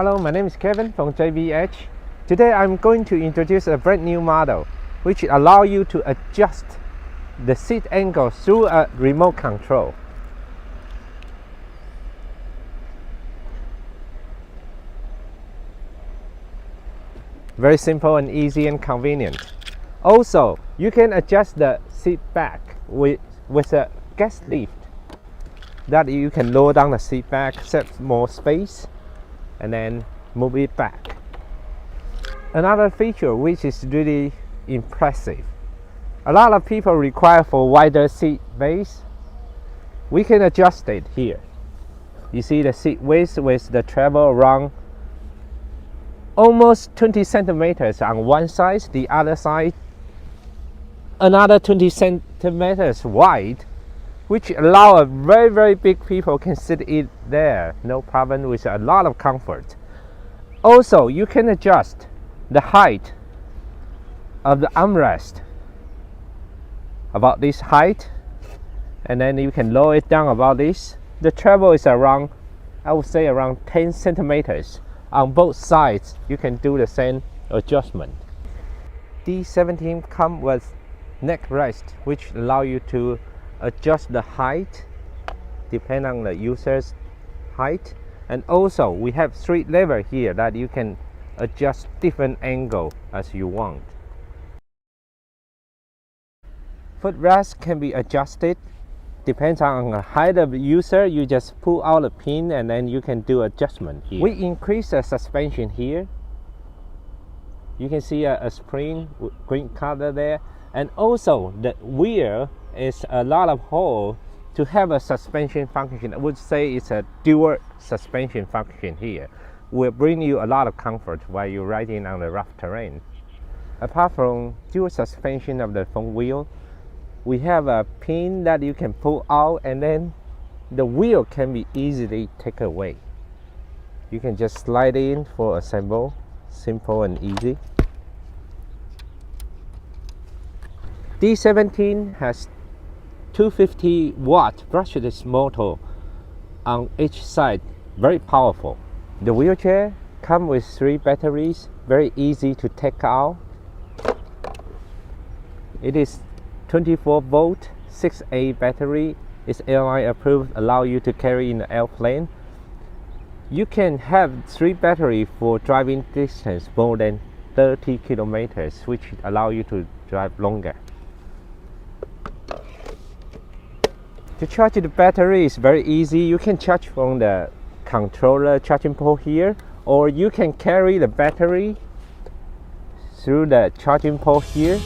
Hello, my name is Kevin from JVH. Today I'm going to introduce a brand new model which allows you to adjust the seat angle through a remote control. Very simple and easy and convenient. Also, you can adjust the seat back with a gas lift that you can lower down the seat back, save more space, and then move it back. Another feature which is really impressive. A lot of people require for wider seat base. We can adjust it here. You see the seat width with the travel around almost 20 centimeters on one side, the other side another 20 centimeters wide, which allow a very big people can sit in there, no problem, with a lot of comfort. Also, you can adjust the height of the armrest about this height, and then you can lower it down about this. The travel is around, I would say, around 10 centimeters on both sides. You can do the same adjustment. D17 comes with neck rest, which allow you to adjust the height depending on the user's height. And also we have 3 levers here that you can adjust different angle as you want. Footrest can be adjusted, depends on the height of the user. You just pull out the pin and then you can do adjustment here. We increase the suspension here. You can see a spring with green color there. And also the wheel is a lot of hole to have a suspension function. I would say it's a dual suspension function here. Will bring you a lot of comfort while you're riding on the rough terrain. Apart from dual suspension of the front wheel, we have a pin that you can pull out, and then the wheel can be easily taken away. You can just slide in for assemble, simple and easy. D17 has 250-watt brushless motor on each side, very powerful. The wheelchair comes with 3 batteries, very easy to take out. It is 24-volt 6A battery. It's airline approved, allow you to carry in the airplane. You can have 3 batteries for driving distance more than 30 kilometers, which allow you to drive longer. To charge the battery is very easy. You can charge from the controller charging port here, or you can carry the battery through the charging port here.